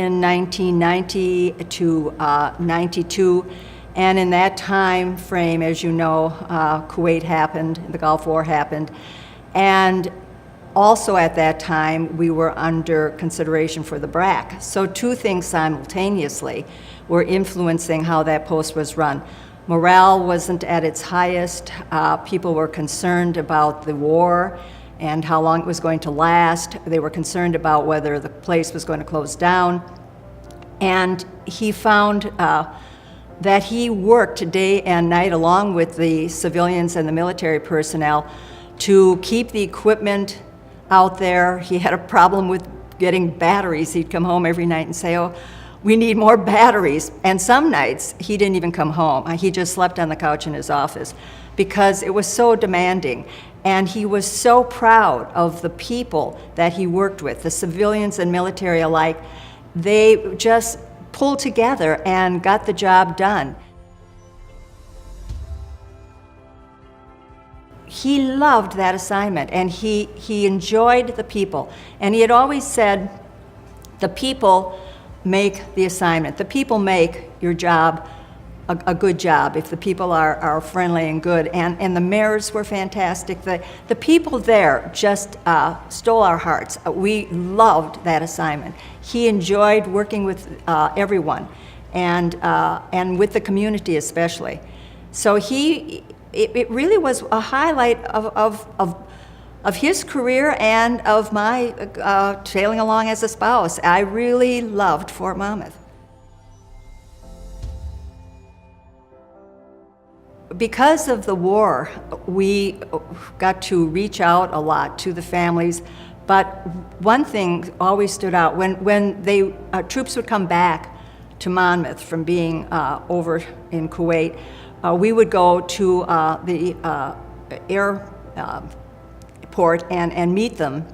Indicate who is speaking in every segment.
Speaker 1: in 1990 to 92, and in that time frame, as you know, Kuwait happened, the Gulf War happened, and also at that time we were under consideration for the BRAC. So two things simultaneously were influencing how that post was run. Morale wasn't at its highest. People were concerned about the war and how long it was going to last. They were concerned about whether the place was going to close down. And he found that he worked day and night along with the civilians and the military personnel to keep the equipment out there. He had a problem with getting batteries. He'd come home every night and say, "Oh, we need more batteries." And some nights, he didn't even come home. He just slept on the couch in his office because it was so demanding. And he was so proud of the people that he worked with, the civilians and military alike. They just pulled together and got the job done. He loved that assignment, and he enjoyed the people. And he had always said, the people make the assignment. The people make your job a good job if the people are friendly and good. And the mayors were fantastic. The people there just stole our hearts. We loved that assignment. He enjoyed working with everyone and with the community especially. So it really was a highlight of his career and of my tailing along as a spouse. I really loved Fort Monmouth. Because of the war, we got to reach out a lot to the families, but one thing always stood out. When troops would come back to Monmouth from being over in Kuwait, we would go to the airport and meet them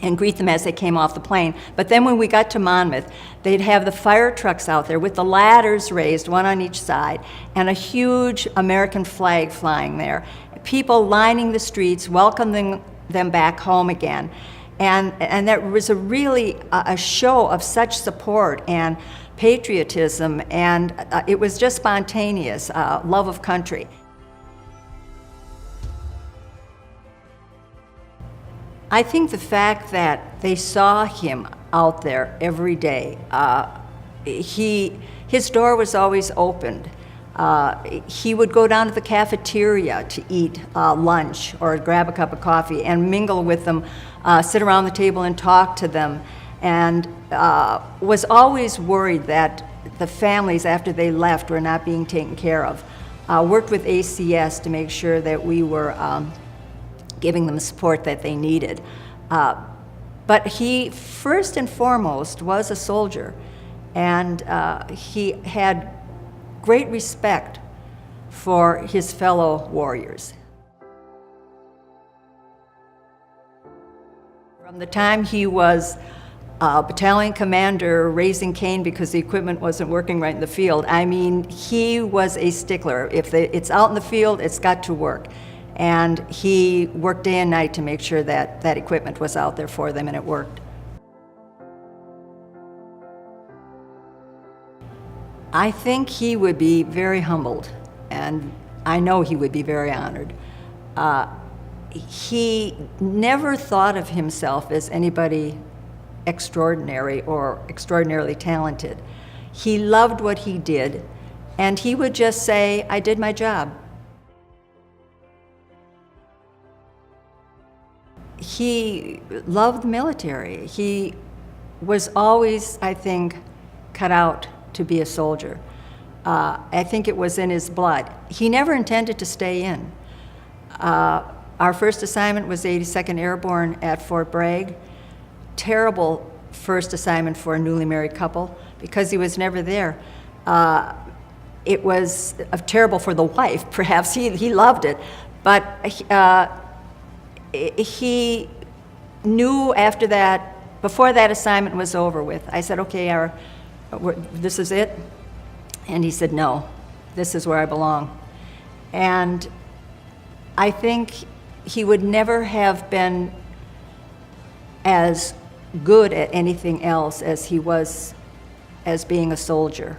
Speaker 1: and greet them as they came off the plane. But then when we got to Monmouth, they'd have the fire trucks out there with the ladders raised, one on each side, and a huge American flag flying there. People lining the streets, welcoming them back home again. And that was really a show of such support and patriotism, and it was just spontaneous, love of country. I think the fact that they saw him out there every day, his door was always opened. He would go down to the cafeteria to eat lunch or grab a cup of coffee and mingle with them, sit around the table and talk to them, and was always worried that the families after they left were not being taken care of. Worked with ACS to make sure that we were giving them the support that they needed. But he, first and foremost, was a soldier, and he had great respect for his fellow warriors. From the time he was battalion commander raising Cain because the equipment wasn't working right in the field, I mean, he was a stickler. If it's out in the field, it's got to work. And he worked day and night to make sure that that equipment was out there for them and it worked. I think he would be very humbled, and I know he would be very honored. He never thought of himself as anybody extraordinary or extraordinarily talented. He loved what he did, and he would just say, "I did my job." He loved the military. He was always, I think, cut out to be a soldier. I think it was in his blood. He never intended to stay in. Our first assignment was 82nd Airborne at Fort Bragg. Terrible first assignment for a newly married couple because he was never there. It was terrible for the wife, perhaps. He loved it, but he knew after that, before that assignment was over with, I said, "Okay, this is it?" And he said, "No, this is where I belong." And I think he would never have been as good at anything else as he was as being a soldier.